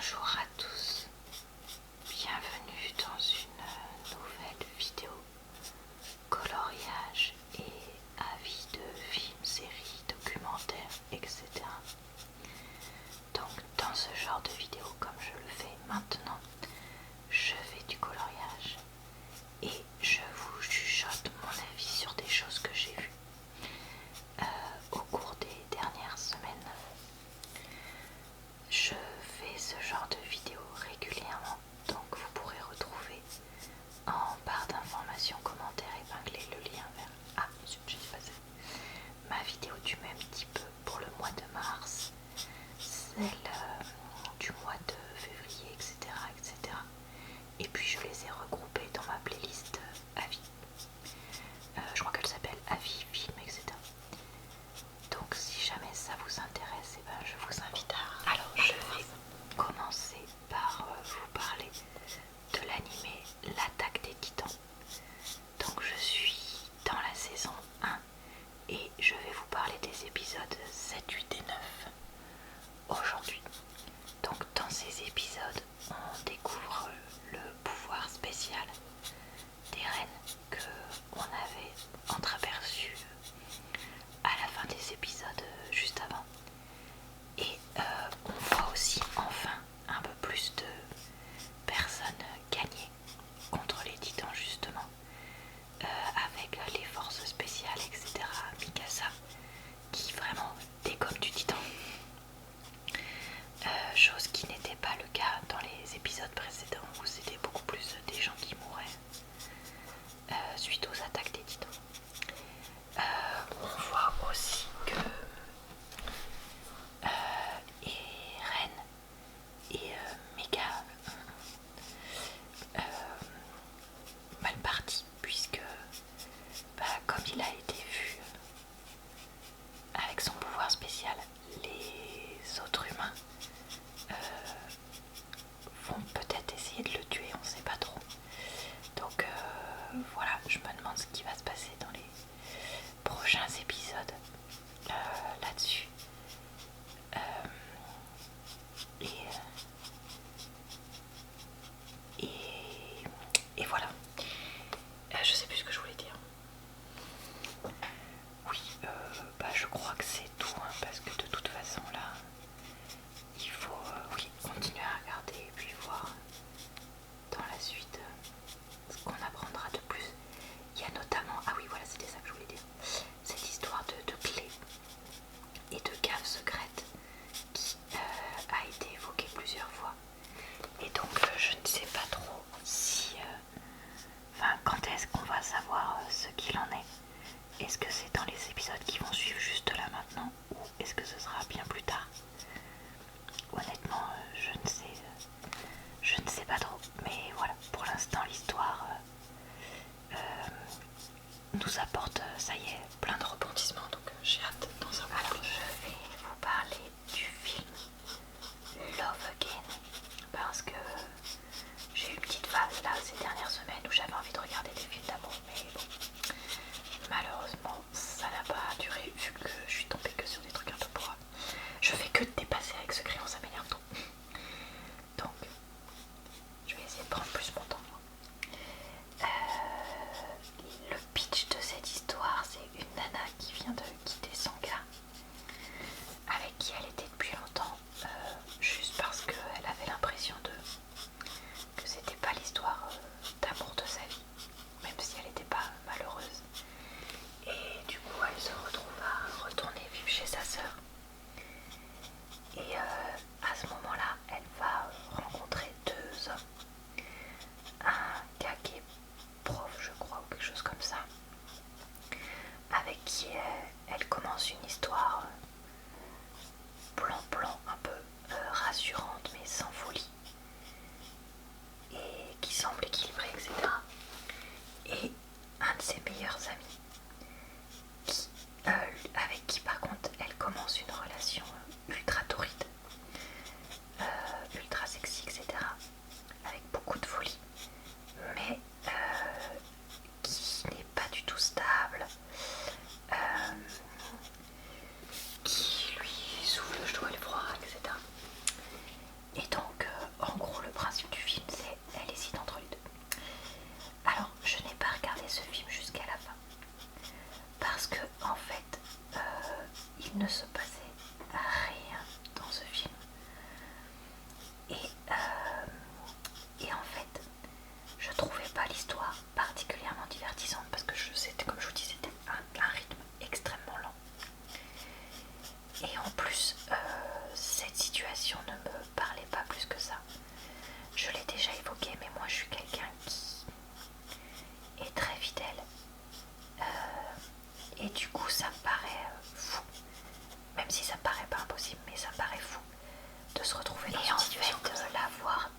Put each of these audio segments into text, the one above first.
Bonjour à tous, bienvenue dans une nouvelle vidéo coloriage et avis de films, séries, documentaires, etc. Donc dans ce genre de vidéo, comme je le fais maintenant, je fais du coloriage et je vous chuchote mon avis sur des choses que j'ai vues au cours des dernières semaines. Je fais ce genre de vidéos régulièrement, donc vous pourrez retrouver en barre d'informations, commentaires épinglés le lien vers ma vidéo du même type pour le mois de mars, celle du mois de février, etc.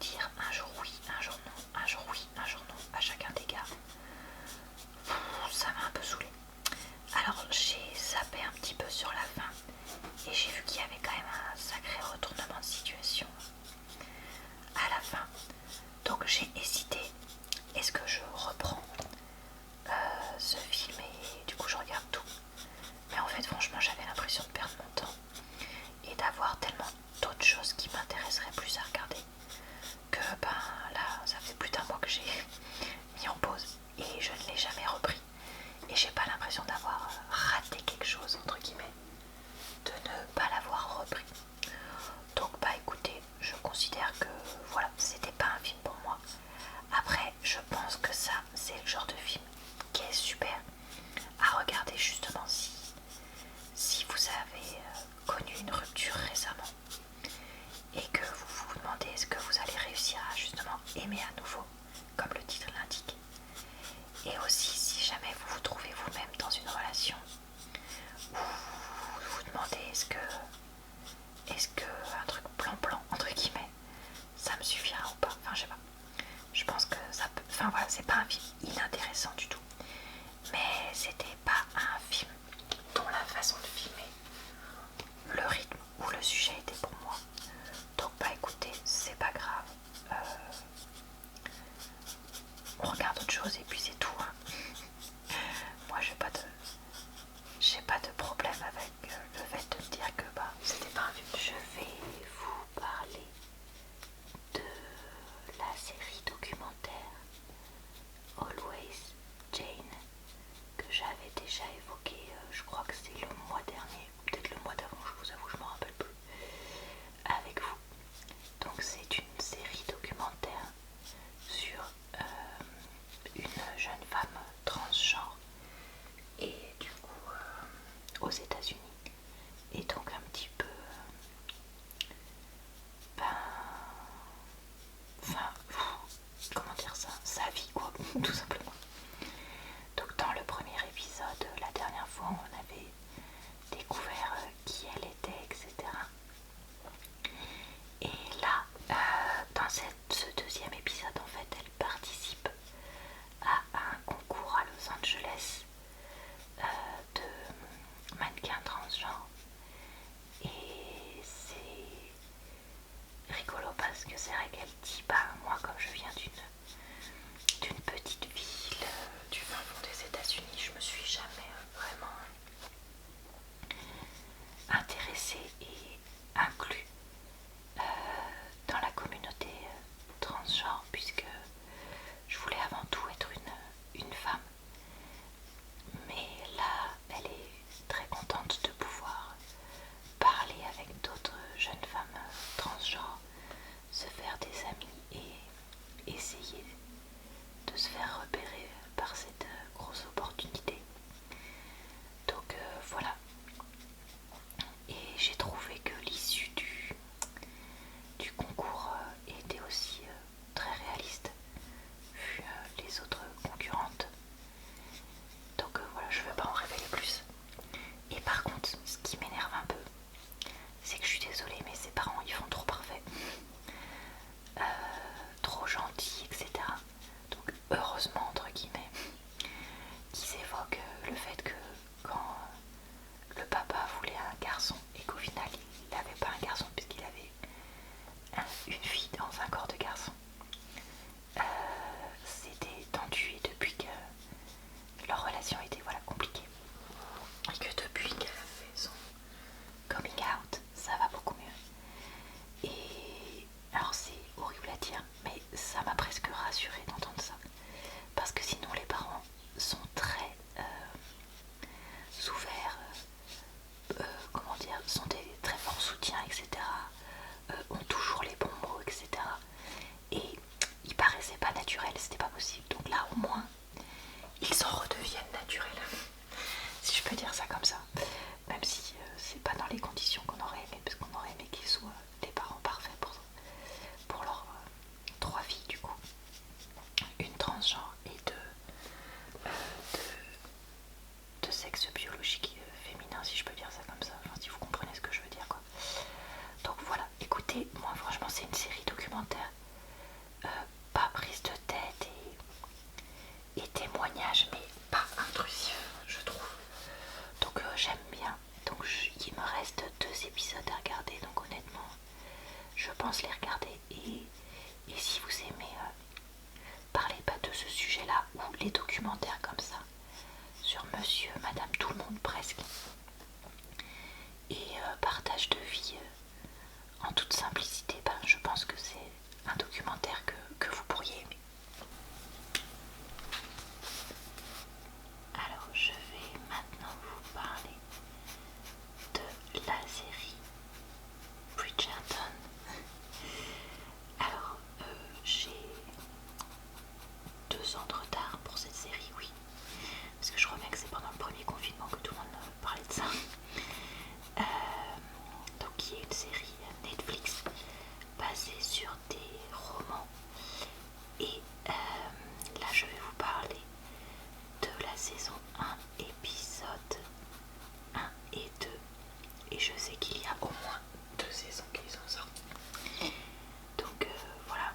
dire un jour oui, un jour non, un jour oui, un jour non à chacun des gars. Ça m'a un peu saoulé. Alors j'ai zappé un petit peu sur la fin et j'ai vu qu'il y avait quand même un sacré retournement de situation à la fin. Donc j'ai hésité, est-ce que je reprends ce film et du coup je regarde tout. Mais en fait franchement j'avais l'impression de perdre mon temps et d'avoir tellement d'autres choses qui m'intéresseraient plus à regarder que là ça fait plus d'un mois que j'ai mis en pause et je ne l'ai jamais repris et j'ai pas l'impression d'avoir raté quelque chose entre guillemets de ne pas l'avoir repris. Donc écoutez, je considère que voilà, c'était pas un film pour moi. Après je pense que ça c'est le genre de film qui est super à regarder justement si vous avez connu une rupture récemment et que vous vous demandez est-ce que vous allez réussir à justement aimer à nouveau comme le titre l'indique, et aussi si jamais vous vous trouvez vous-même dans une relation où vous vous demandez est-ce que un truc plan entre guillemets ça me suffira ou pas, enfin je sais pas, je pense que ça peut, enfin voilà, c'est pas un film inintéressant du tout, mais c'était pas un film dont la façon de filmer, le rythme ou le sujet était pour moi. Donc écoutez, c'est pas grave, on regarde autre chose et puis c'est tout hein. Moi j'ai pas de problème avec le fait de me dire que c'était pas un film. Je vais vous parler de la série documentaire Always Jane que j'avais déjà évoqué, je crois que c'est le mois dernier, ou peut-être le mois d'avant, je vous avoue, je m'en rappelle plus, avec vous. Donc c'est une série documentaire sur une jeune femme transgenre et du coup aux États-Unis, et donc un petit peu enfin comment dire ça, sa vie quoi, tout simplement. Donc dans le premier épisode, la dernière fois on avait découvert qui elle était, etc. Et là, dans ce deuxième épisode, en fait, elle participe à un concours à Los Angeles de mannequins transgenres. Et c'est rigolo parce que c'est vrai qu'elle dit, moi comme je viens d'une petite ville du fin fond des États-Unis, je me suis jamais vraiment intéressée et inclus dans la communauté transgenre, puisque je voulais avant tout être une femme. Mais là, elle est très contente de pouvoir parler avec d'autres jeunes femmes transgenres, se faire des amis et essayer de se faire repérer par cette grosse opportunité. Donc voilà. Et j'ai trouvé que l'issue du concours était aussi très réaliste vu les autres concurrentes. Donc voilà, je ne veux pas en révéler plus. Et par contre, ce qui m'énerve un peu, c'est que je suis désolée, mais ses parents ils font trop parfait, trop gentils, etc. Donc heureusement entre guillemets qu'ils évoquent le fait que quand le papa voulait un garçon et qu'au final il n'avait pas un garçon puisqu'il avait une fille dans un corps de garçon, c'était tendu, et depuis que leur relation était compliquée et que depuis qu'elle a fait son coming out, ça va beaucoup mieux. Et alors c'est horrible à dire, mais ça m'a presque rassurée d'entendre ça, parce que sinon les parents sont très ouverts, comment dire, sont des très forts soutiens, etc. Ont toujours les bons mots, etc. Et ils paraissaient pas naturels, c'était pas possible. Donc là au moins ils en redeviennent naturels, si je peux dire ça comme ça, même si c'est pas dans les conditions qu'on aurait aimé, parce qu'on aurait aimé qu'ils soient des parents parfaits pour leurs 3 filles, du coup, une transgenre et de sexe biologique féminin, si je peux dire ça comme ça, enfin si vous comprenez ce que je veux dire quoi. Donc voilà, écoutez, moi franchement c'est une série documentaire Et si vous aimez parler de ce sujet-là ou les documentaires comme ça, sur monsieur, madame, tout le monde presque, et partage de vie en toute simplicité, ben, je pense que c'est un documentaire que vous pourriez aimer. Alors je vais maintenant vous parler de la série Bridgerton. Alors j'ai 2 ans de retard pour cette série, oui, parce que je crois bien que c'est pendant le premier confinement que tout le monde parlait de ça. Donc qui est une série Netflix basée sur des romans, et là je vais vous parler de la saison 1, épisode 1 et 2, et je sais qu'il y a au moins 2 saisons qui sont sorties, donc voilà.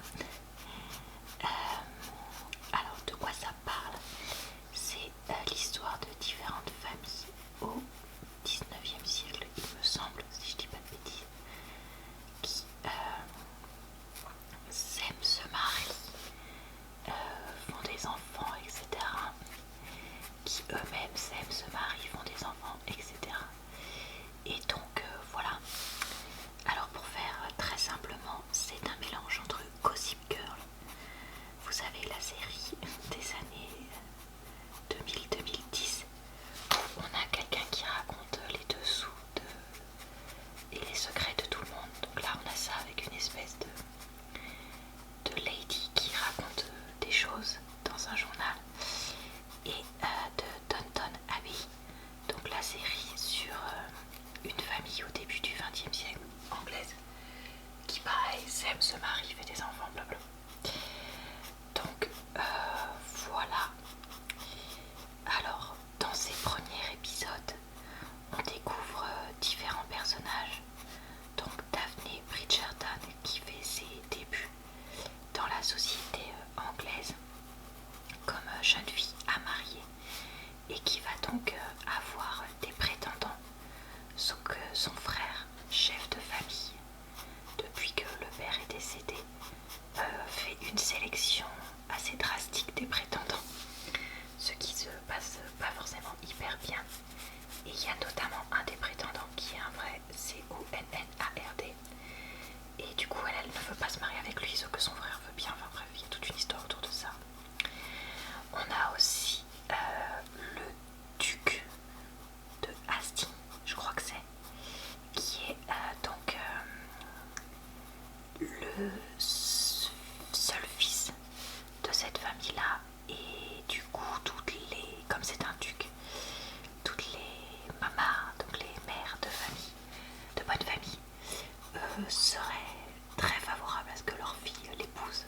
Alors de quoi ça parle? C'est l'histoire de différentes familles au 19e siècle, il me semble, si je dis pas de bêtises, qui s'aiment, se marient, font des enfants, etc. Qui eux-mêmes s'aiment, se marient, font des enfants, etc. Et donc voilà. Alors pour faire très simplement, c'est un mélange entre Gossip Girl, vous savez la série des années 2000-2010, où on a quelqu'un qui raconte les dessous et les secrets de tout le monde. Donc là on a ça avec une espèce de lady qui raconte des choses dans un journal, et de Downton Abbey, donc la série sur une famille au début du XXe siècle anglaise qui pareil s'aime, se marie, fait des enfants, blablabla. Donc voilà. Alors dans ces premiers épisodes on découvre différents personnages. Donc Daphne Bridgerton qui fait ses débuts dans la société anglaise comme jeune fille à marier, et qui va donc avoir des prétendants, sauf que son frère, chef de famille, depuis que le père est décédé, fait une sélection assez drastique des prétendants, ce qui se passe pas forcément hyper bien. Et il y a notamment un des prétendants qui est un vrai CONNARD, et du coup elle ne veut pas se marier avec lui, sauf que son frère veut bien. Enfin bref, il y a toute une histoire autour de ça. On a aussi le duc de Hastings, je crois que c'est, qui est donc le seul fils de cette famille-là. Et du coup, comme c'est un duc, toutes les mamas, donc les mères de famille, de bonne famille, seraient très favorables à ce que leur fille l'épouse.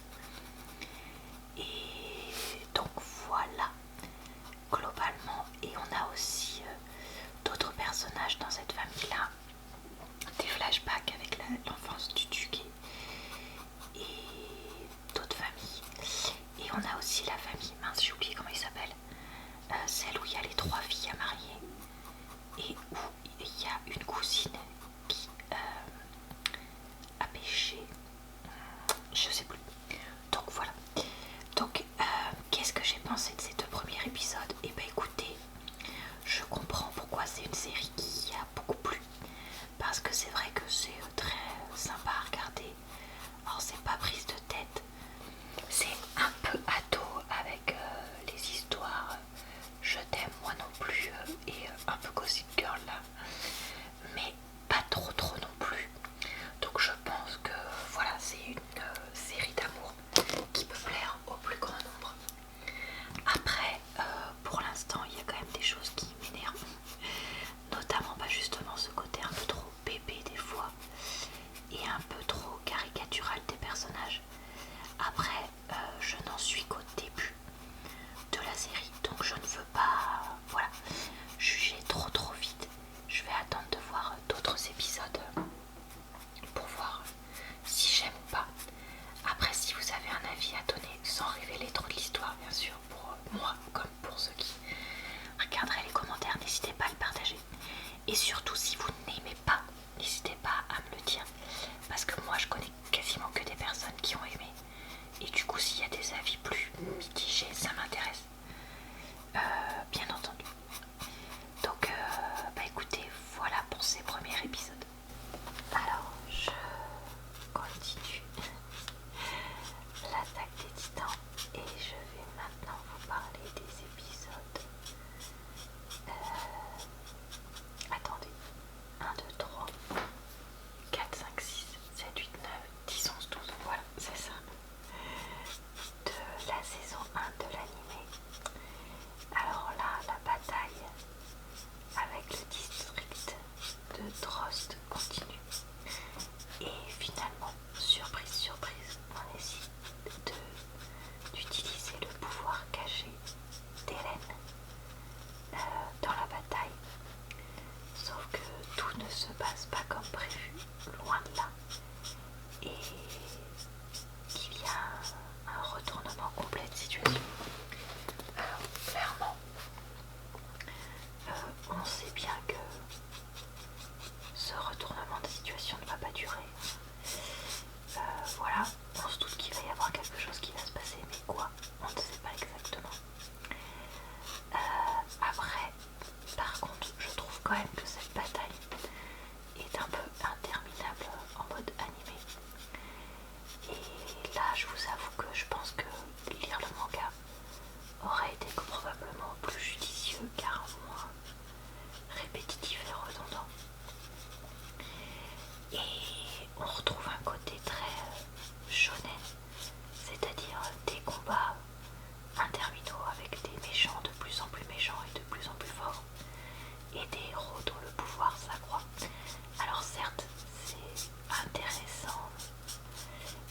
Et donc voilà, globalement. Et on a aussi d'autres personnages dans cette famille-là, des flashbacks avec l'enfance du duc et d'autres familles. Et on a aussi la famille, mince j'ai oublié comment il s'appelle, celle où il y a les 3 filles à marier, et où il y a une cousine qui a péché, je sais plus. Donc voilà. Donc qu'est-ce que j'ai pensé de ces 2 premiers épisodes? Et ben écoutez, je comprends pourquoi c'est une série qui a beaucoup plu, parce que c'est vrai que c'est très sympa à regarder. Alors c'est pas prise de tête, c'est un peu ado avec les histoires je t'aime moi non plus et un peu Gossip Girl là, mais pas trop non plus. Donc je pense que voilà, c'est une série d'amour qui peut plaire au plus grand nombre. Après pour l'instant il y a quand même des choses qui m'énervent, notamment justement ce côté un peu trop bébé des fois, et un peu trop caricatural des personnages. des avis plus mitigés, ça m'intéresse, bien entendu. Donc bah écoutez, voilà pour ces premiers épisodes. Alors je continue l'attaque des titans et je vais maintenant vous parler des épisodes. Attendez, 1, 2, 3, 4, 5, 6, 7, 8, 9, 10, 11, 12, voilà, c'est ça. De la saison 1 de l'animé. Alors là, la bataille avec le district de Drost continue. Et finalement, surprise, surprise, on décide d'utiliser le pouvoir caché d'Hélène dans la bataille. Sauf que tout ne se passe pas comme prévu, loin de là. Et qu'il y a un retournement complet de situation. Alors, clairement, on sait bien que ce retournement de situation ne va pas durer. Voilà, on se doute qu'il va y avoir quelque chose qui va se passer, mais quoi, on ne sait pas exactement. Après, par contre, je trouve quand même que cette bataille est un peu interminable en mode animé. Et là, je vous avoue que je pense que lire le manga aurait été probablement plus judicieux car moins répétitif et redondant. Et on retrouve un côté très shonen, c'est-à-dire des combats interminaux avec des méchants de plus en plus méchants et de plus en plus forts et des héros dont le pouvoir s'accroît. Alors certes, c'est intéressant,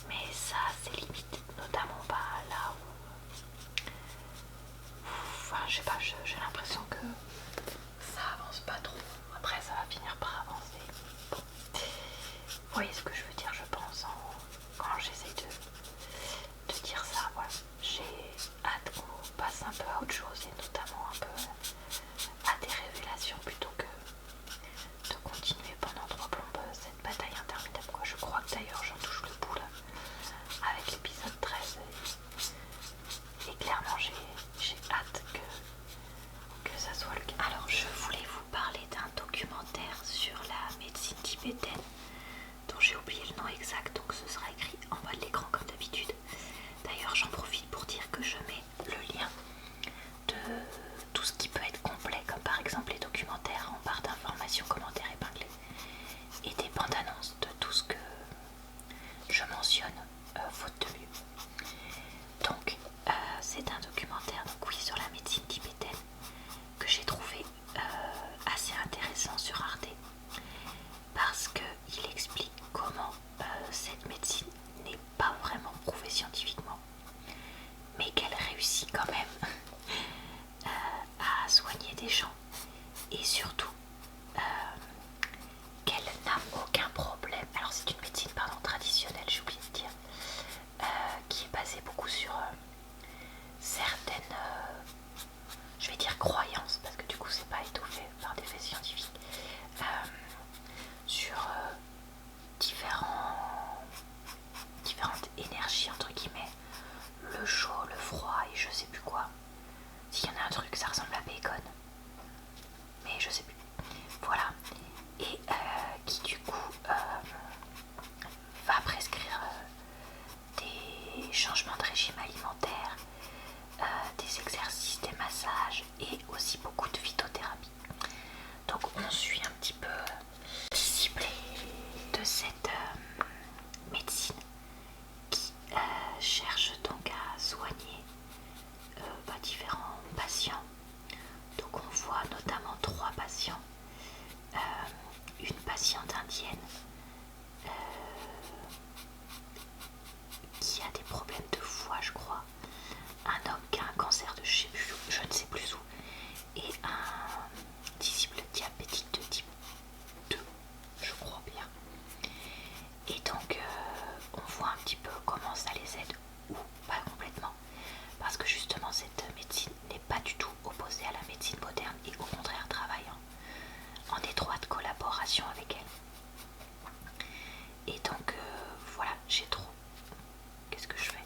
mais ça c'est limite, notamment pas là où enfin je sais pas, j'ai l'impression que ça avance pas trop. Après ça va finir par avancer. Bon. Vous voyez ce que je veux dire, je pense, quand j'essaye de dire ça. Voilà. J'ai hâte qu'on passe un peu à autre chose et notamment un peu à des révélations plutôt que de continuer pendant 3 plombes cette bataille interminable, quoi. Je crois que d'ailleurs j'en touche le bout là avec l'épisode 13 et clairement j'ai hâte que ça soit le cas. Alors je voulais vous parler d'un documentaire sur la médecine tibétaine dont j'ai oublié le nom exact, donc ce sera écrit en bas de l'écran comme d'habitude. D'ailleurs j'en profite pour dire que je mets le lien de tout ce qui peut être complet, comme par exemple les documentaires en barre d'informations, commentaires épinglés, et des bandes annonces de tout ce que je mentionne faute de mieux. Donc c'est un documentaire, donc oui, sur la médecine tibétaine que j'ai trouvé assez intéressant sur Arte parce qu'il explique comment cette médecine n'est pas vraiment prouvée scientifiquement mais qu'elle réussit quand même à soigner des gens et surtout qu'elle n'a aucun problème. Alors c'est une médecine traditionnelle, j'ai oublié de dire, qui est basée beaucoup sur certaines, je vais dire croyances, parce que du coup c'est pas étoffé par des faits scientifiques, sur différentes énergies entre guillemets, le chaud, le froid et je sais plus quoi. S'il y en a un truc, ça ressemble à bacon, mais je sais plus. Voilà, et qui du coup va prescrire des changements de régime alimentaire, des exercices, des massages et aussi beaucoup de phytothérapie. Donc on suit un petit peu disciplé de cette médecine qui cherche donc à soigner différents patients. Donc on voit notamment 3 patients, une patiente indienne qui a des problèmes de foie je crois, un homme qui a un cancer de je ne sais plus où, et un disciple diabétique de type 2, je crois bien. Et donc on voit un petit peu comment ça les aide ou pas complètement, parce que justement cette médecine n'est pas du tout opposée à la médecine moderne et au contraire travaille en étroite collaboration avec elle. Et donc voilà, j'ai trop... Qu'est-ce que je fais?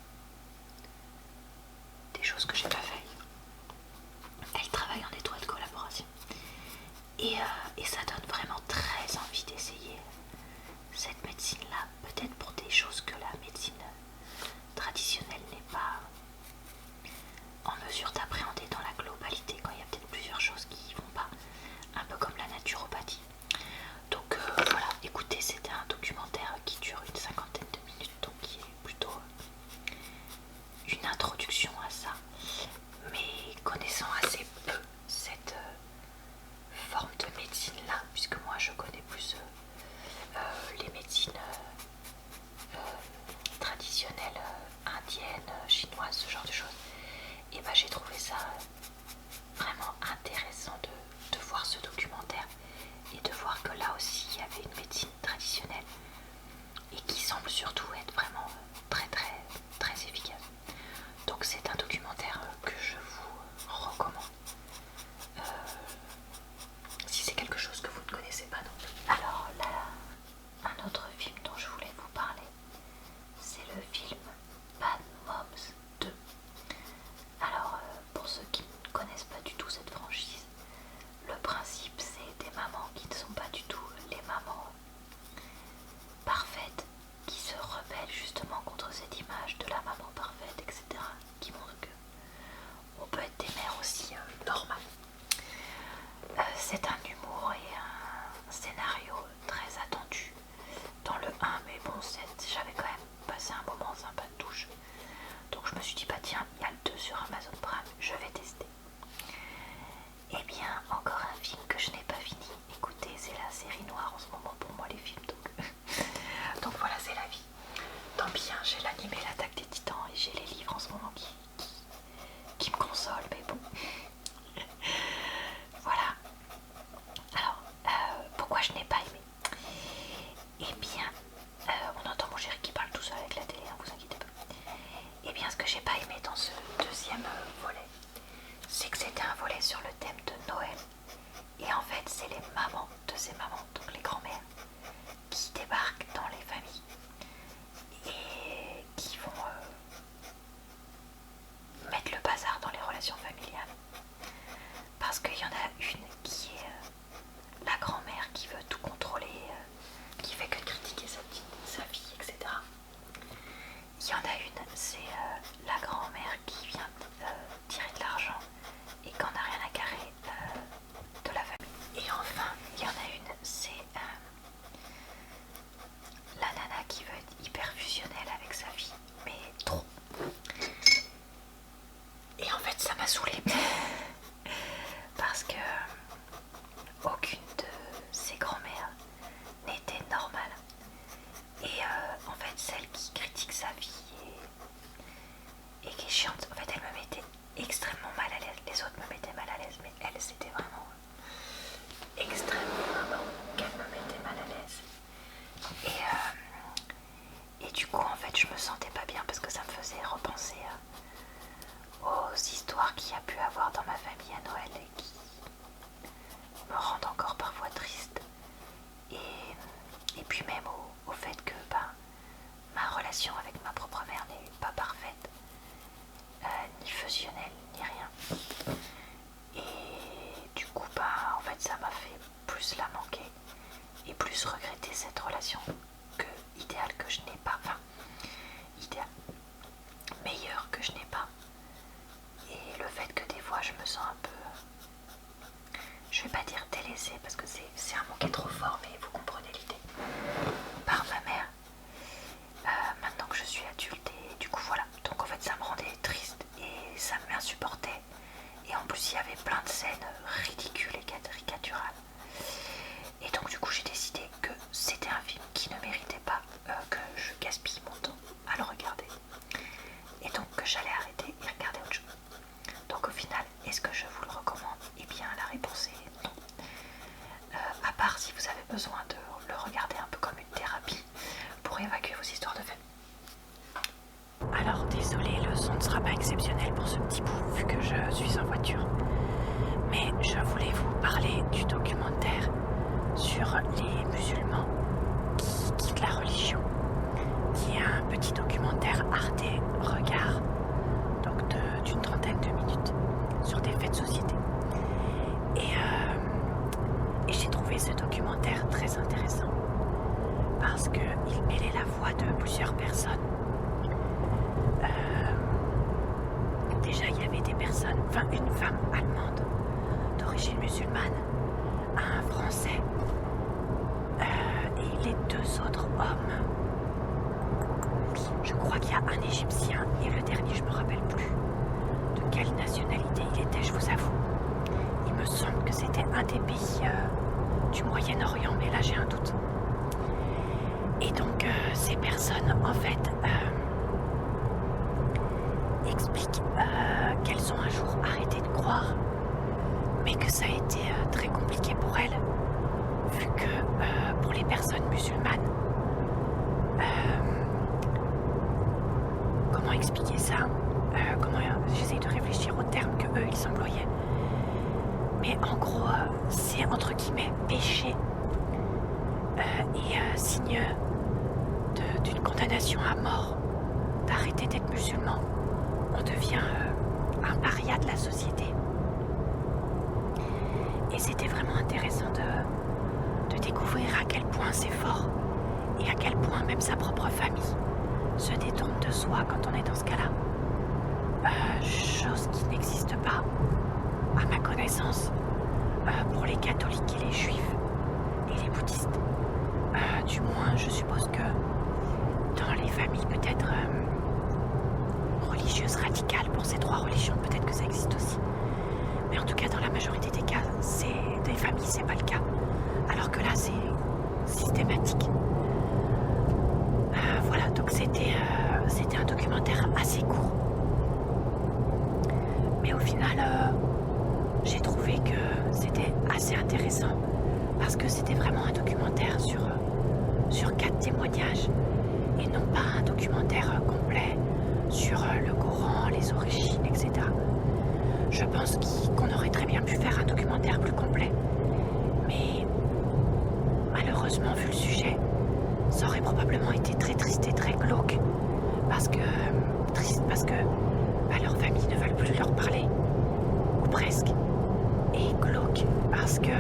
indienne, chinoise, ce genre de choses. Et bah j'ai trouvé ça vraiment intéressant de voir ce documentaire et de voir que là aussi il y avait une médecine traditionnelle et qui semble surtout être vraiment très très très efficace. Donc c'est un documentaire que je vous recommande si c'est quelque chose que vous ne connaissez pas non plus. Alors là, un autre film dont je voulais vous parler, c'est le film Bad Moms 2. Alors pour ceux qui ne connaissent pas du tout cette franchise, le principe c'est des mamans qui ne sont pas du tout les mamans parfaites, qui se rebellent justement contre cette image de la maman parfaite, etc. qui montre que on peut être des mères aussi normales. C'est un humour et un scénario très attendu dans le 1, mais bon, j'avais quand même passé un moment sympa de douche. Donc je me suis dit, bah tiens, il y a le 2 sur Amazon Prime, je vais tester. Et bien, encore un film que je n'ai pas fini. Écoutez, c'est la série noire en ce moment pour moi, les films. Donc voilà, c'est la vie. Tant pis, hein, j'ai l'animé L'Attaque des Titans et j'ai les livres en ce moment qui me consolent, mais bon. Voilà. Alors, pourquoi je n'ai pas aimé? Eh bien, on entend mon chéri qui parle tout seul avec la télé, hein, vous inquiétez pas. Eh bien, ce que j'ai pas aimé dans ce deuxième volet, c'est que c'était un volet sur le thème de Noël. Et en fait, c'est les mamans de ces mamans, donc les grands-mères, qui débarquent dans les familles et qui vont mettre le bazar dans les relations familiales. Parce qu'il y en a une qui est la grand-mère qui veut tout contrôler, qui fait que critiquer sa fille, etc. Il y en a une, c'est la grand-mère qui vient tirer de l'argent et qu'on n'a rien à carrer de la famille. Et enfin, il y en a une, c'est la nana qui veut être hyper fusionnelle avec sa fille, mais trop. Et en fait, ça m'a saoulée parce que aucune de ces grand-mères n'était normale. Et en fait, celle qui critique sa fille et qui est chiante, en fait, elle me mettait extrêmement mal à l'aise. Les autres me mettaient mal à l'aise, mais elle, c'était vraiment extrêmement qu'elle me mettait mal à l'aise. Et du coup, en fait, je me sentais pas bien parce que ça me faisait repenser aux histoires qu'il y a pu avoir dans ma famille à Noël et qui me rendent encore parfois triste. Et puis même au fait que ma relation avec ma propre mère n'est pas parfaite, ni fusionnelle, ni rien. Et du coup, en fait, ça m'a fait plus la manquer et plus regretter cette relation que idéale que je n'ai pas, enfin, idéale, meilleure que je n'ai pas. Et le fait que des fois je me sens un peu, je vais pas dire délaissée parce que c'est un mot qui est trop fort, mais vous comprenez l'idée, par ma mère, maintenant que je suis adulte. Et du coup voilà, donc en fait ça me rendait triste et ça m'insupportait. Et en plus il y avait plein de scènes ridicules et caricaturales. Et donc du coup j'ai décidé que c'était un film qui ne méritait pas que je gaspille mon temps à le regarder. Et donc que j'allais arrêter et regarder autre chose. Donc au final, est-ce que je vous le recommande? Eh bien la réponse est non. À part si vous avez besoin de le regarder un peu comme une thérapie pour évacuer vos histoires de famille. Alors désolé, le son ne sera pas exceptionnel pour ce petit bout vu que je suis en voiture. Mais je voulais vous parler du documentaire sur les musulmans qui quittent la religion, qui est un petit documentaire Arte Regard, donc d'une trentaine de minutes, sur des faits de société. Et j'ai trouvé ce documentaire très intéressant parce qu'il mêlait la voix de plusieurs personnes. Déjà, il y avait des personnes, enfin une femme allemande d'origine musulmane, un français et les deux autres hommes. Je crois qu'il y a un Égyptien et le dernier, je me rappelle plus de quelle nationalité il était, je vous avoue. Il me semble que c'était un des pays du Moyen-Orient, mais là j'ai un doute. Et donc ces personnes, en fait, ça a été très compliqué pour elle, vu que pour les personnes musulmanes, comment expliquer ça, j'essaye de réfléchir aux termes que eux ils employaient, mais en gros c'est entre guillemets péché et signe d'une condamnation à mort d'arrêter d'être musulman. On devient un paria de la société. Et c'était vraiment intéressant de découvrir à quel point c'est fort et à quel point même sa propre famille se détourne de soi quand on est dans ce cas-là. Chose qui n'existe pas, à ma connaissance, pour les catholiques et les juifs et les bouddhistes. Du moins, je suppose que dans les familles peut-être religieuses radicales pour ces trois religions, peut-être que ça existe aussi. Mais en tout cas, dans la majorité des cas, des familles, c'est pas le cas. Alors que là, c'est systématique. Voilà, donc c'était un documentaire assez court. Mais au final, j'ai trouvé que c'était assez intéressant parce que c'était vraiment un documentaire sur 4 témoignages et non pas un documentaire complet sur le Coran, les origines, etc. Je pense qu'on aurait très bien pu faire un documentaire plus complet, mais malheureusement, vu le sujet, ça aurait probablement été très triste et très glauque, parce que leurs familles ne veulent plus leur parler, ou presque, et glauque parce que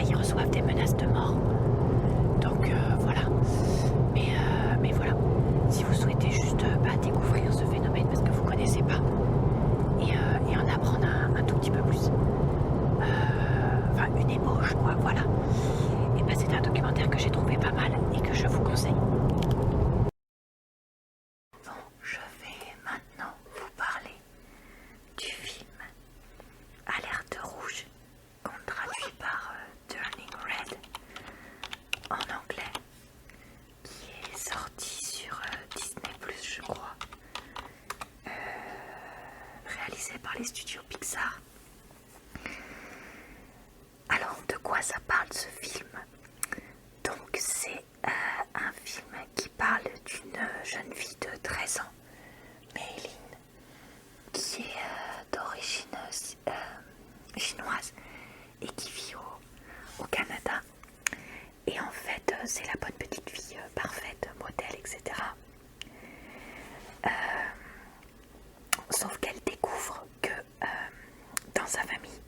ils reçoivent des menaces de mort. Donc voilà. Mais voilà. Si vous souhaitez juste découvrir ce phénomène parce que vous connaissez pas et en apprendre un tout petit peu plus, enfin une ébauche quoi, voilà. Et c'est un documentaire que j'ai trouvé pas mal et que je vous conseille. Bon, je vais maintenant vous parler du film Alerte rouge, qu'on traduit par Turning Red en anglais, qui est sorti sur Disney+, je crois, réalisé par les studios Pixar. Alors, de quoi ça parle ce film? Donc, c'est un film qui parle d'une jeune fille de 13 ans, Maylin, qui est d'origine chinoise et qui vit au Canada. Et en fait, c'est la bonne petite fille parfaite, modèle, etc. Sauf qu'elle découvre que dans sa famille,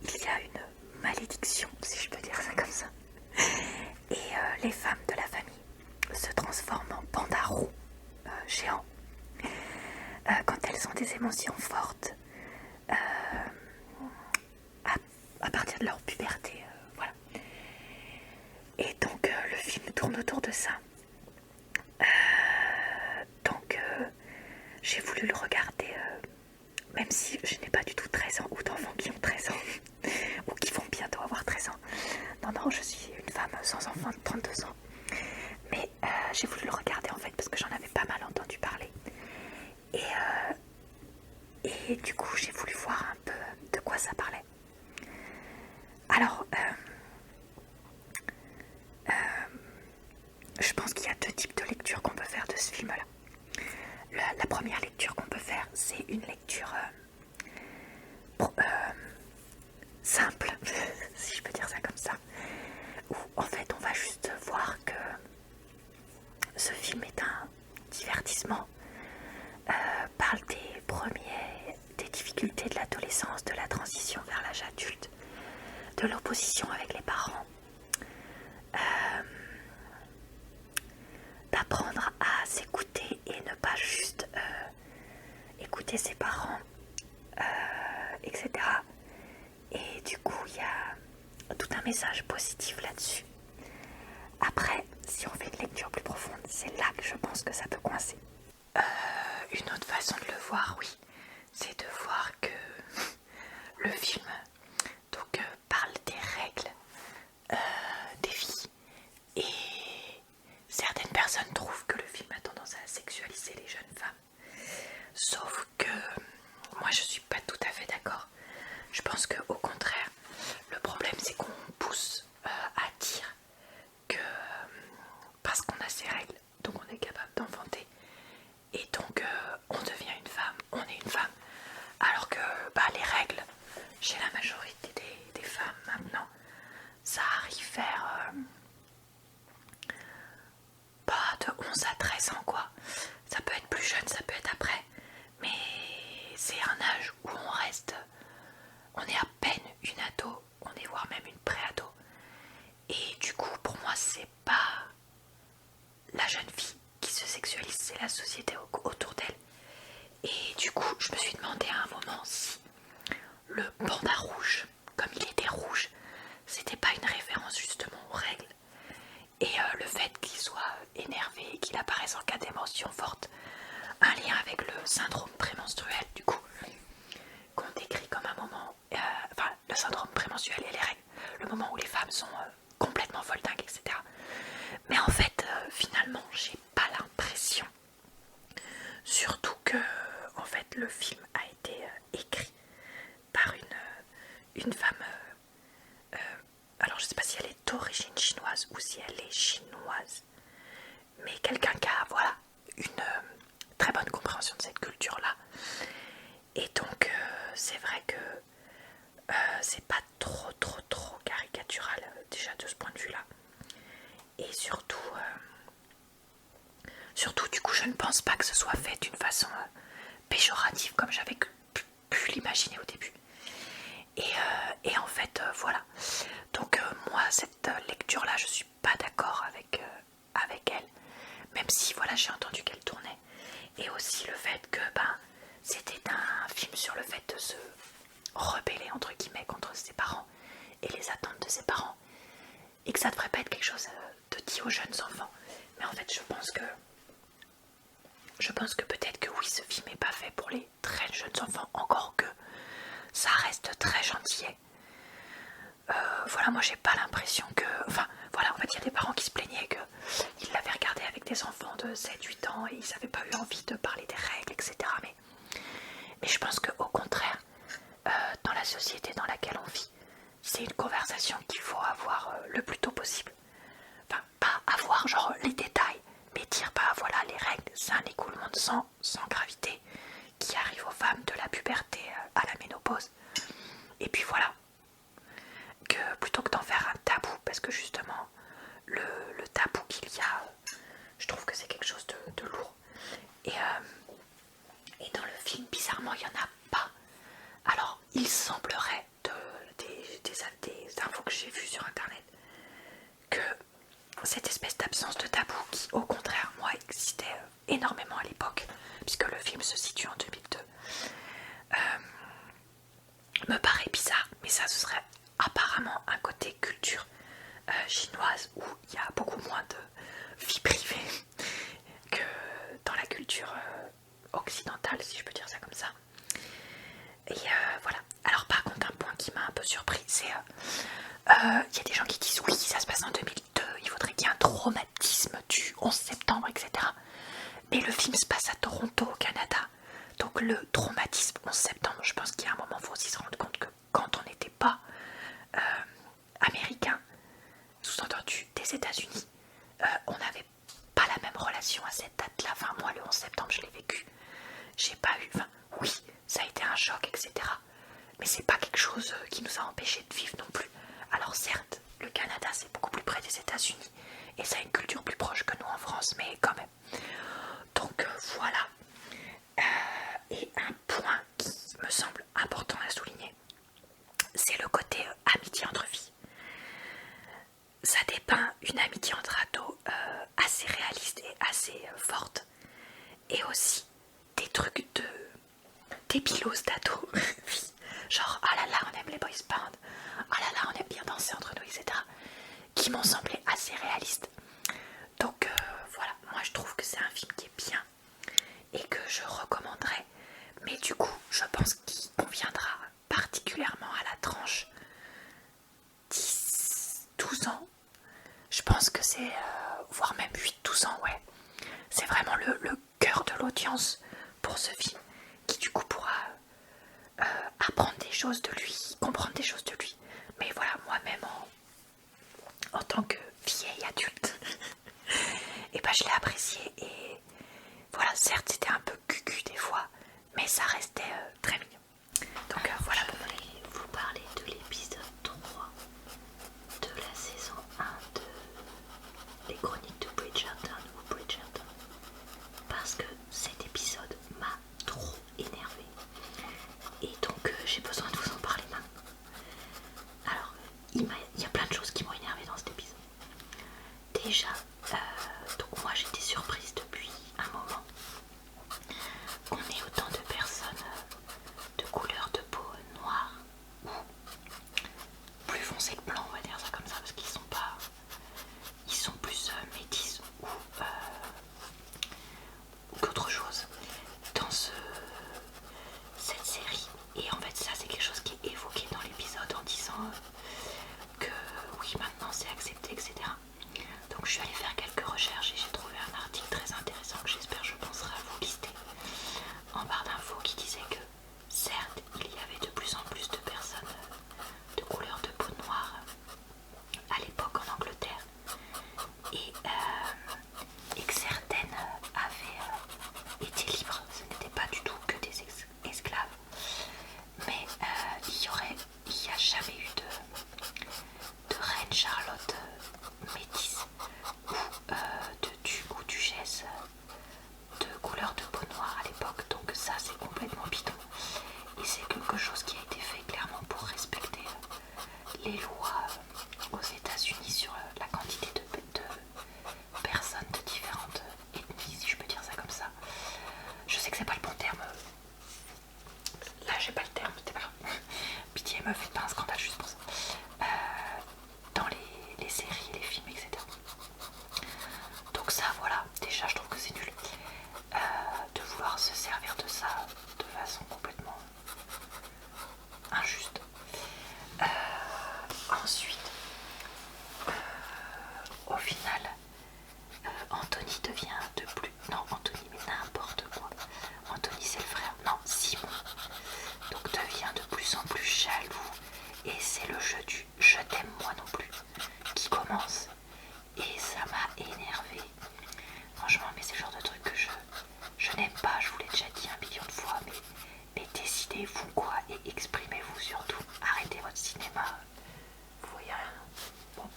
il y a une malédiction, si je peux dire ça comme ça. Et les femmes de la famille se transforment en pandas roux géants quand elles ont des émotions fortes à partir de leur puberté. Voilà. Et donc le film tourne autour de ça. Donc j'ai voulu le regarder, même si je n'ai pas du tout 13 ans, ou d'enfants qui ont 13 ans, ou qui vont bientôt avoir 13 ans. Non, je suis une femme sans enfant de 32 ans. Mais j'ai voulu le regarder en fait parce que j'en avais pas mal entendu parler. Et du coup, j'ai voulu voir un peu de quoi ça parlait. Alors, je pense qu'il y a 2 types de lectures qu'on peut faire de ce film-là. La première lecture qu'on peut faire, c'est une lecture simple, si je peux dire ça comme ça, où en fait on va juste voir que ce film est un divertissement, parle des difficultés de l'adolescence, de la transition vers l'âge adulte, de l'opposition avec les parents, d'apprendre à s'écouter et ne pas juste écouter ses parents, etc. Et du coup, il y a tout un message positif là-dessus. Après, si on fait une lecture plus profonde, c'est là que je pense que ça peut coincer. Une autre façon de le voir, oui, c'est de voir que le film donc parle des règles des filles, et certaines personnes trouvent que le film a tendance à sexualiser les jeunes femmes, sauf que moi je suis pas tout à fait d'accord. Je chez la majorité des femmes maintenant, ça arrive vers pas de 11 à 13 ans quoi. Ça peut être plus jeune, ça peut être après, mais c'est un âge où on est à peine une ado, on est voire même une pré-ado. Et du coup pour moi c'est pas la jeune fille qui se sexualise, c'est la société autour d'elle. Et du coup je me suis demandé à un moment si le panda rouge, comme il était rouge, c'était pas une référence justement aux règles. Et le fait qu'il soit énervé et qu'il apparaisse en cas d'émotion forte, un lien avec le syndrome prémenstruel du coup, qu'on décrit comme un moment, enfin le syndrome prémenstruel et les règles, le moment où les femmes sont complètement foldingues, etc. Mais en fait, finalement, j'ai pas l'impression, surtout que en fait le film a été écrit par une femme, alors je sais pas si elle est d'origine chinoise ou si elle est chinoise, mais quelqu'un qui a voilà une très bonne compréhension de cette culture là. Et donc c'est vrai que c'est pas trop caricatural déjà de ce point de vue là. Et surtout du coup je ne pense pas que ce soit fait d'une façon péjorative comme j'avais pu l'imaginer au début. Et en fait voilà, donc moi cette lecture là je suis pas d'accord avec elle, même si voilà j'ai entendu qu'elle tournait. Et aussi le fait que c'était un film sur le fait de se rebeller entre guillemets contre ses parents et les attentes de ses parents, et que ça devrait pas être quelque chose de dit aux jeunes enfants. Mais en fait je pense que peut-être que oui, ce film n'est pas fait pour les très jeunes enfants, encore que ça reste très gentillet. Voilà, moi j'ai pas l'impression que... Enfin, voilà, en fait il y a des parents qui se plaignaient qu'ils l'avaient regardé avec des enfants de 7-8 ans et ils n'avaient pas eu envie de parler des règles, etc. Mais je pense qu'au contraire, dans la société dans laquelle on vit, c'est une conversation qu'il faut avoir le plus tôt possible. Enfin, pas avoir genre les détails, mais dire voilà, les règles, c'est un écoulement de sang sans gravité qui arrive aux femmes de la puberté à la ménopause. Et puis voilà, que plutôt que d'en faire un tabou, parce que justement le tabou qu'il y a, je trouve que c'est quelque chose de lourd. Et dans le film, bizarrement, il n'y en a pas. Alors, il semblerait des infos que j'ai vues sur internet que cette espèce d'absence de tabou qui, au contraire, moi, existait énormément à l'époque, puisque le film se situe en 2002, me paraît bizarre, mais ça ce serait apparemment un côté culture chinoise où il y a beaucoup moins de vie privée que dans la culture occidentale, si je peux dire ça comme ça. Et voilà. Alors par contre, un point qui m'a un peu surpris, c'est il y a des gens qui disent oui, ça se passe en 2002, il faudrait qu'il y ait un traumatisme du 11 septembre, etc. Mais le film se passe à Toronto, au Canada. Donc le traumatisme 11 septembre, je pense qu'il y a un moment, il faut aussi se rendre compte que quand on n'était pas américain, sous-entendu des États-Unis, on n'avait pas la même relation à cette date-là. Enfin, moi, le 11 septembre, je l'ai vécu. J'ai pas eu... Enfin, oui, ça a été un choc, etc. Mais c'est pas quelque chose qui nous a empêchés de vivre non plus. Alors certes, le Canada, c'est beaucoup plus près des États-Unis et ça a une culture plus proche que nous en France, mais quand même. Donc voilà. Et un point qui me semble important à souligner, c'est le côté amitié entre filles. Ça dépeint une amitié entre ados assez réaliste et assez forte. Et aussi des trucs des pilos d'ados. Genre, ah là là, on aime les boys band. Ah là là, on aime bien danser entre nous, etc. Qui m'ont semblé assez réalistes. Donc voilà, moi je trouve que c'est un film qui est bien et que je recommanderais. Mais du coup, je pense qu'il conviendra particulièrement à la tranche 10-12 ans. Je pense que c'est, voire même 8-12 ans, ouais. C'est vraiment le cœur de l'audience pour ce film, qui du coup pourra apprendre des choses de lui, comprendre des choses de lui. Mais voilà, moi-même en tant que vieille adulte, et je l'ai apprécié. Et voilà, certes c'était un peu cucu des fois, mais ça restait très mignon. Donc voilà pour moi. Vous parler couleur de peau noire à l'époque, donc ça c'est complètement bidon. Et c'est quelque chose qui a été fait clairement pour respecter les lois aux États-Unis sur la quantité de personnes de différentes ethnies, si je peux dire ça comme ça. Je sais que c'est pas le bon terme. Là j'ai pas le terme, c'est pas grave. Pitié, me faites pas un scandale juste pour ça. Dans les séries, les films, etc. Donc ça voilà, déjà je trouve que c'est nul de vouloir se servir de ça de façon complètement injuste. Ensuite, au final, Anthony devient de plus... Non, Anthony, mais n'importe quoi. Anthony c'est le frère, non, Simon. Donc devient de plus en plus jaloux. Et c'est le jeu du je t'aime moi non plus qui commence. Et ça m'a énervé. Franchement, mais c'est le genre de truc que je n'aime pas. Je vous l'ai déjà dit 1 million de fois. Mais décidez-vous quoi et exprimez-vous surtout. Arrêtez votre cinéma. Vous voyez rien. Bon,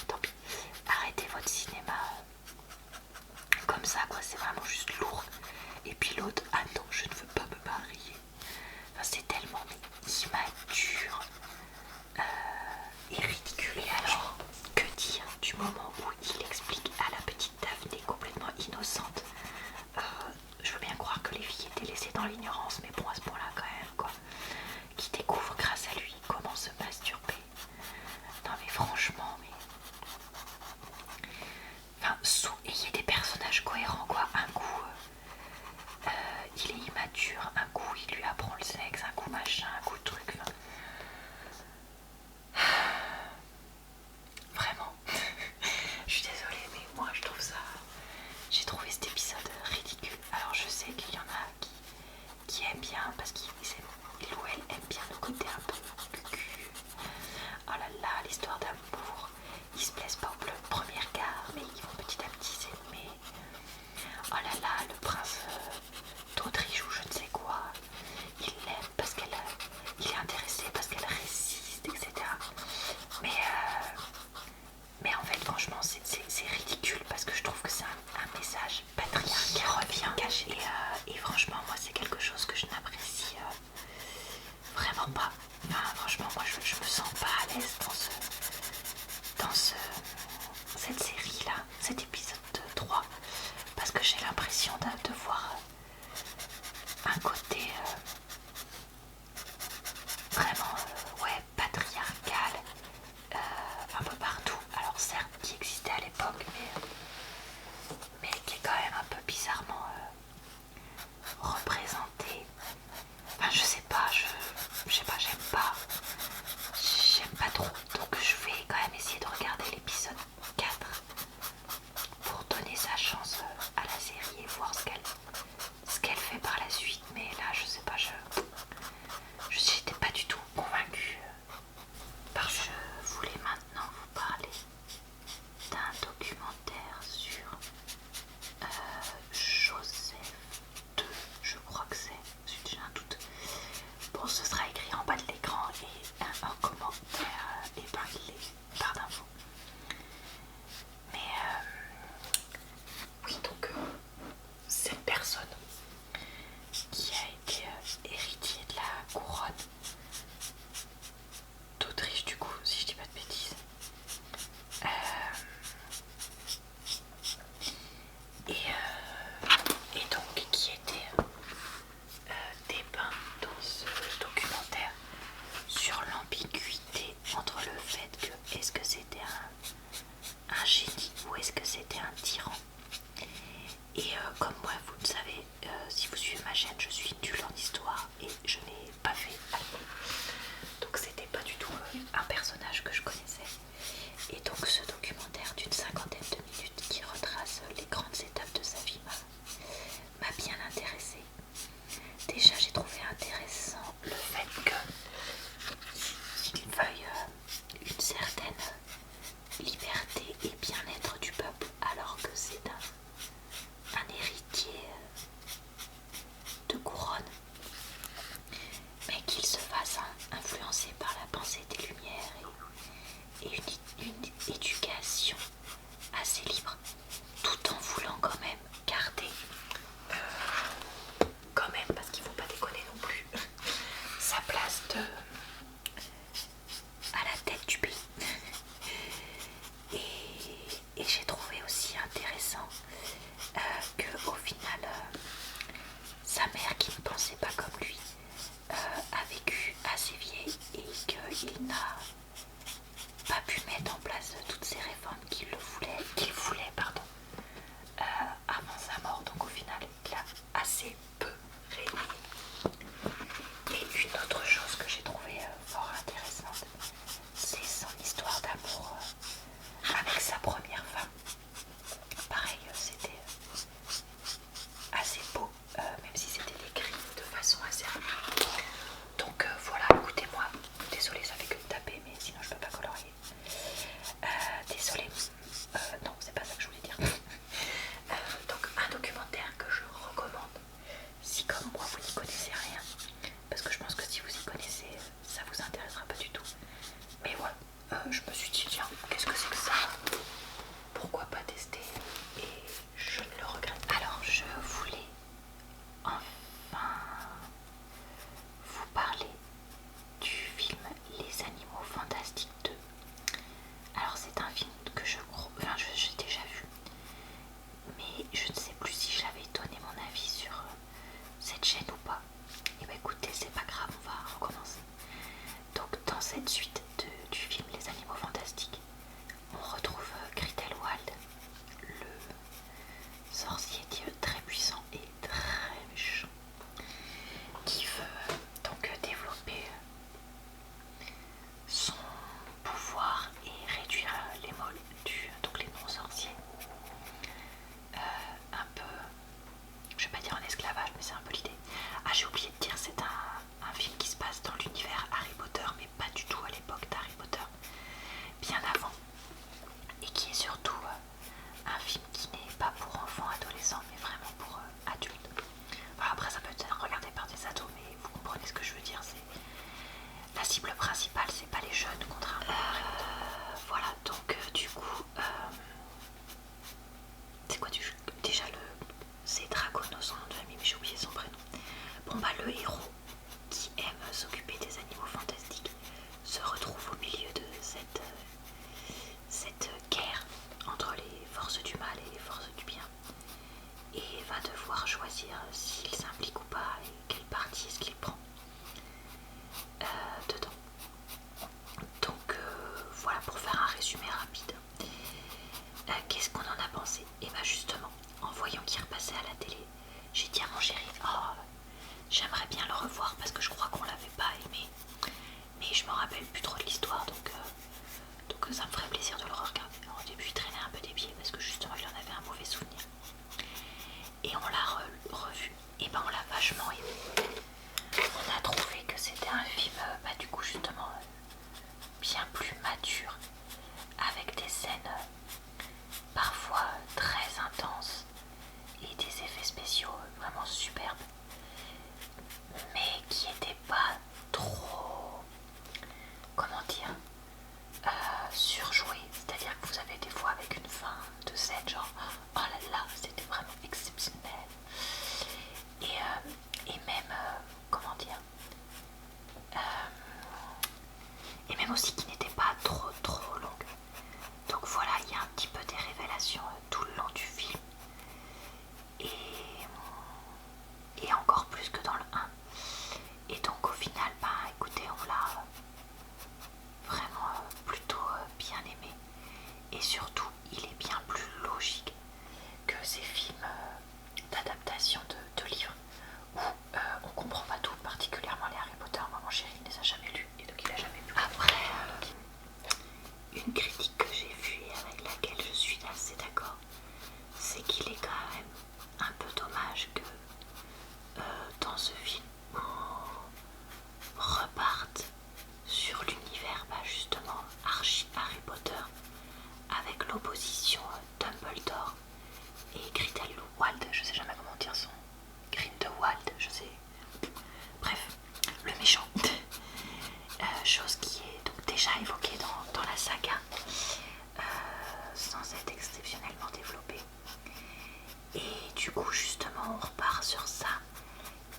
tant pis. Arrêtez votre cinéma comme ça quoi. C'est vraiment juste lourd. Et puis l'autre, ah non, je ne veux pas me marier. Enfin, c'est tellement immature. Et ridicule. Et alors, que dire du moment où il explique à la petite Daphné complètement innocente, je veux bien croire que les filles étaient laissées dans l'ignorance, mais bon à ce point là quand même quoi, qui découvre grâce à lui comment se masturber. Non mais franchement, enfin, ayez des personnages cohérents quoi. Un coup il est immature, un coup il lui apprend le sexe, un coup machin, un coup truc. Enfin, vraiment, je suis désolée, mais moi je trouve ça. J'ai trouvé cet épisode ridicule. Alors je sais qu'il y en a qui aiment bien parce qu'il ou elle aime bien le côté un peu cucu. Oh là là, l'histoire d'amour. Ils se plaisent pas au premier regard, mais ils vont petit à petit s'aimer. Oh là là, le prince d'Autriche ou je ne sais quoi. Il l'aime parce qu'il est intéressé, parce qu'elle résiste, etc. Mais en fait, franchement, c'est ridicule parce que je trouve que c'est un message patriarcal qui revient caché. Et franchement, moi, c'est quelque chose que je n'apprécie vraiment pas. Enfin, franchement, moi, je me sens pas à l'aise dans cette série-là, cet épisode 3, parce que j'ai l'impression de voir un côté vraiment ouais, patriarcal un peu partout. Alors certes qui existait à l'époque mais qui est quand même un peu bizarrement représenté. Enfin je sais pas, j'aime pas trop. Donc je vais quand même essayer de regarder l'épisode 4 pour donner sa chance à la série et voir ce qu'elle fait par la suite. Mais là je sais pas, j'étais pas du tout convaincue. Je voulais maintenant vous parler d'un documentaire va devoir choisir s'il s'implique ou pas et quelle partie est-ce qu'il prend dedans. Donc voilà, pour faire un résumé rapide. Qu'est-ce qu'on en a pensé? Et bien justement, en voyant qu'il repassait à la télé, j'ai dit à mon chéri, oh, j'aimerais bien le revoir parce que je crois qu'on l'avait pas aimé, mais je me rappelle plus trop de l'histoire, donc ça me ferait plaisir de le regarder. Alors, au début il traînait un peu des pieds parce que justement il en avait un mauvais souvenir, et on l'a revu, et ben on l'a vachement aimé. On a trouvé que c'était un film du coup justement bien plus mature, avec des scènes parfois très intenses et des effets spéciaux vraiment superbes, mais qui n'étaient pas trop, comment dire, surjoués. C'est-à-dire que vous avez des fois avec une fin de scène genre oh là là, c'était vraiment exceptionnel, et même comment dire, et même aussi qui n'était pas trop longue. Donc voilà, il y a un petit peu des révélations tout le long du film, et encore plus que dans le 1. Et donc au final, bah écoutez, on l'a vraiment plutôt bien aimé, et surtout il est bien plus logique que ces films d'adaptation de livres où on comprend pas tout, particulièrement les Harry Potter. Moi mon chéri ne les a jamais lus, et donc il a jamais vu. Après, une critique que j'ai vue et avec laquelle je suis assez d'accord, c'est qu'il est quand même un peu dommage que dans ce film on reparte sur l'univers justement Harry Potter, avec l'opposition Dumbledore et Grindelwald, je sais jamais comment dire son Grindelwald, je sais, bref, le méchant. Chose qui est donc déjà évoquée dans la saga, sans être exceptionnellement développée. Et du coup justement on repart sur ça,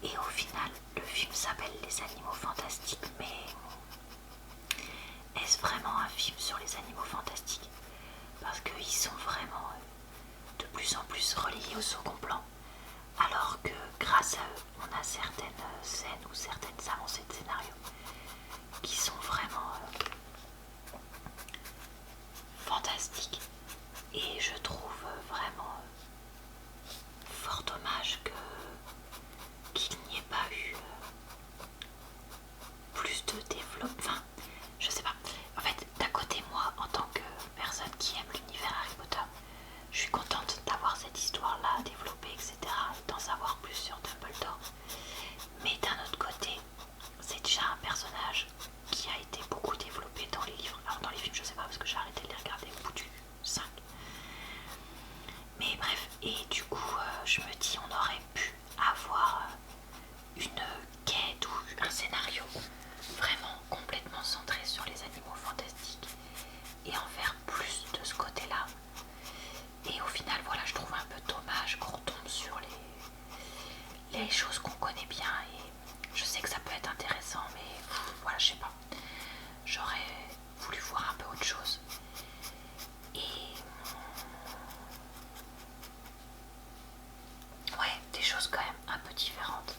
et au final le film s'appelle Les Animaux Fantastiques, mais est-ce vraiment un film sur les animaux fantastiques? Parce qu'ils sont vraiment de plus en plus relayés au second plan, alors que grâce à eux on a certaines scènes ou certaines avancées de scénario qui sont vraiment fantastiques. Et je trouve vraiment fort dommage qu'il n'y ait pas eu plus de développement. Enfin, je sais pas. En fait, d'un côté, moi, en tant que personne qui aime l'univers Harry Potter, je suis contente d'avoir cette histoire-là développée, etc. et d'en savoir plus sur Dumbledore. Mais d'un autre côté, c'est déjà un personnage qui a été beaucoup développé dans les livres. Alors dans les films, je sais pas parce que j'ai arrêté de les regarder au bout du 5. Mais bref, et du coup, je me dis, on aurait pu avoir une quête ou un scénario vraiment complètement centré sur les animaux fantastiques et en faire plus de ce côté-là. Et au final, voilà, je trouve un peu dommage qu'on retombe sur les choses qu'on connaît bien, et je sais que ça peut être intéressant, mais voilà, je sais pas. J'aurais voulu voir un peu autre chose. Et ouais, des choses quand même un peu différentes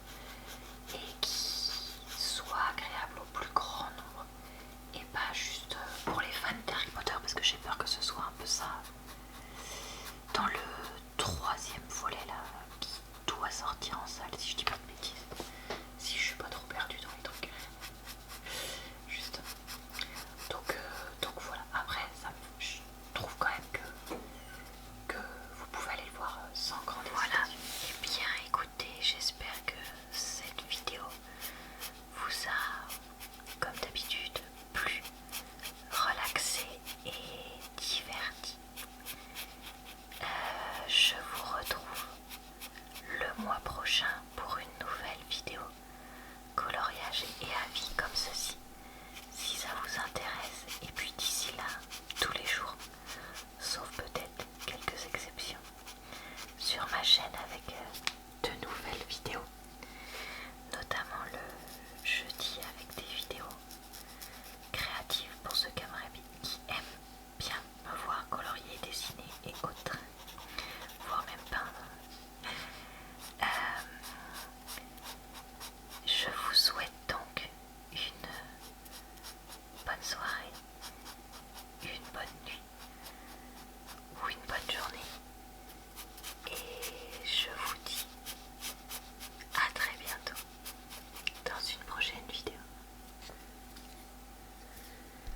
et qui soient agréables au plus grand nombre, et pas juste pour les fans d'Harry Potter, parce que j'ai peur que ce soit un peu ça dans le 3e volet là, qui doit sortir en salle, si je dis pas de bêtises, si je suis pas trop perdue dans les trucs. Juste. Donc voilà, après ça, je trouve quand même que vous pouvez aller le voir sans grande hésitation. Voilà, et bien écoutez, j'espère que cette vidéo vous a, comme d'habitude, plu, relaxé et diverti. Je vous retrouve le mois prochain pour une nouvelle vidéo coloriage et avis comme ceci, si ça vous intéresse. Et puis d'ici là, tous les jours, sauf peut-être quelques exceptions, sur ma chaîne avec de nouvelles vidéos, notamment le jeudi avec des vidéos créatives pour ceux qui aiment bien me voir colorier, dessiner et autres.